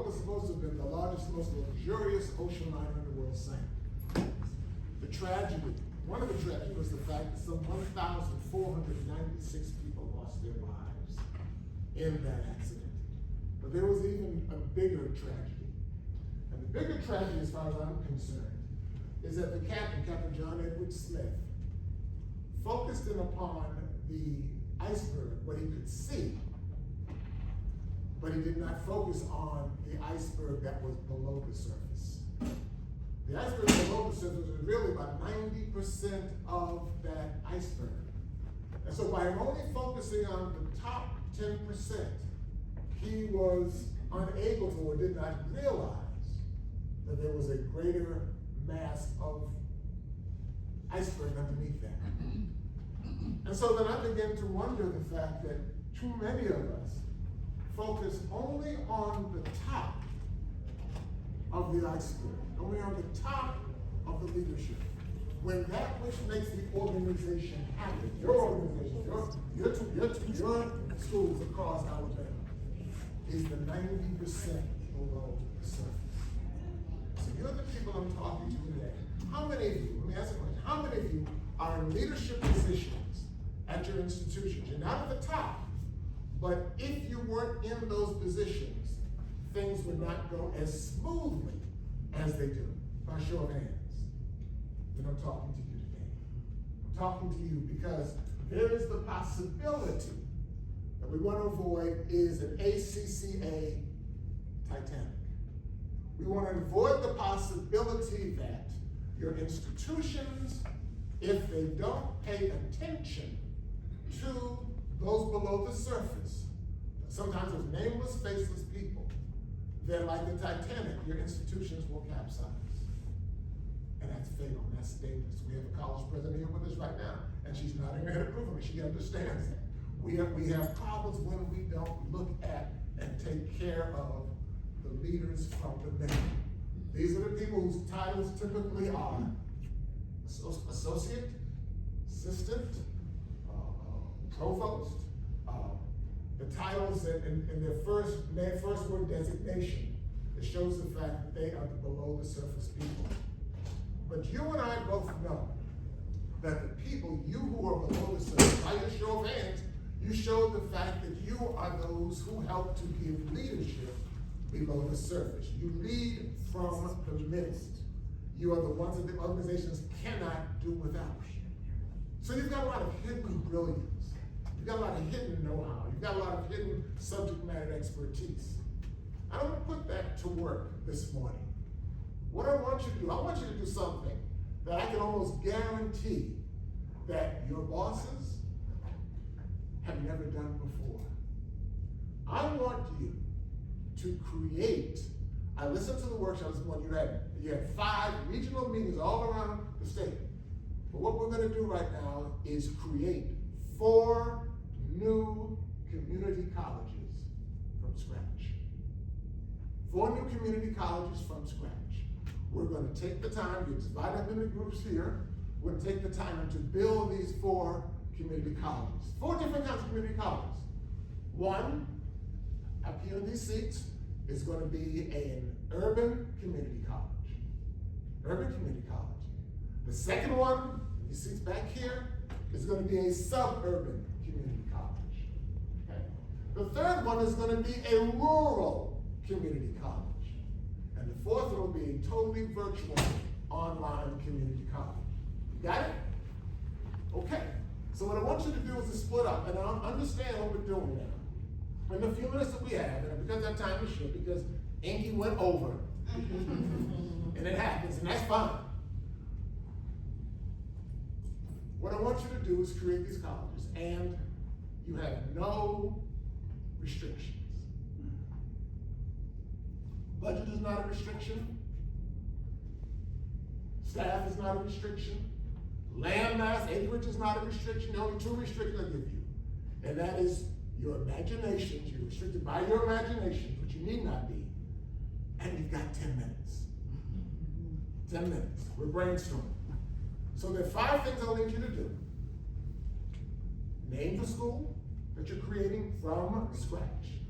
what was supposed to have been the largest, most luxurious ocean liner in the world sank. The tragedy, one of the tragedies was the fact that some 1,496 people lost their lives in that accident. But there was even a bigger tragedy. And the bigger tragedy, as far as I'm concerned, is that the captain, Captain John Edward Smith, focused in upon the iceberg, what he could see, but he did not focus on the iceberg that was below the surface. The iceberg below the surface was really about 90% of that iceberg. And so by only focusing on the top 10%, he was unable to or did not realize that there was a greater mass of iceberg underneath that. And so then I began to wonder the fact that too many of us focus only on the top of the iceberg, only on the top of the leadership. When that which makes the organization happen, your organization, your schools across Alabama, is the 90% below the surface. So you're the people I'm talking to today. How many of you, let me ask a question, how many of you are in leadership positions at your institutions? You're not at the top, but if you weren't in those positions, things would not go as smoothly as they do. By show of hands. Then I'm talking to you today. I'm talking to you because there is the possibility that we want to avoid is an ACCA Titanic. We want to avoid the possibility that your institutions, if they don't pay attention to those below the surface, sometimes those nameless, faceless people, then like the Titanic, your institutions will capsize. And that's fatal, and that's dangerous. We have a college president here with us right now, and she's nodding her head approval, and she understands that. We have problems when we don't look at and take care of the leaders from the middle. These are the people whose titles typically are associate, assistant, provost. The titles that in their first word designation, it shows the fact that they are the below the surface people. But you and I both know that the people, you who are below the surface, by your show of hands, you showed the fact that you are those who help to give leadership below the surface. You lead from the midst. You are the ones that the organizations cannot do without. So you've got a lot of hidden brilliance. You've got a lot of hidden know-how. You've got a lot of hidden subject matter expertise. I don't want to put that to work this morning. What I want you to do, I want you to do something that I can almost guarantee that your bosses have never done before. I want you to create, I listened to the workshop this morning, you had 5 regional meetings all around the state. But what we're going to do right now is create 4 new community colleges from scratch. 4 new community colleges from scratch. We're going to take the time, you divide up into groups here, we're going to take the time to build these 4 community colleges. 4 different kinds of community colleges. One, up here in these seats, is going to be an urban community college. Urban community college. The second one, these seats back here, is going to be a suburban community college. Okay? The third one is going to be a rural community college. And the fourth one will be a totally virtual online community college. You got it? Okay. So what I want you to do is to split up, and I understand what we're doing now. In the few minutes that we have, and because that time is short, because Inky went over, and it happens, and that's fine. What I want you to do is create these colleges, and you have no restrictions. Budget is not a restriction. Staff is not a restriction. Land mass, acreage is not a restriction. The only 2 restrictions I give you, and that is your imaginations. You're restricted by your imaginations, which you need not be, and you've got 10 minutes. 10 minutes. We're brainstorming. So there are 5 things I'll need you to do. Name the school that you're creating from scratch.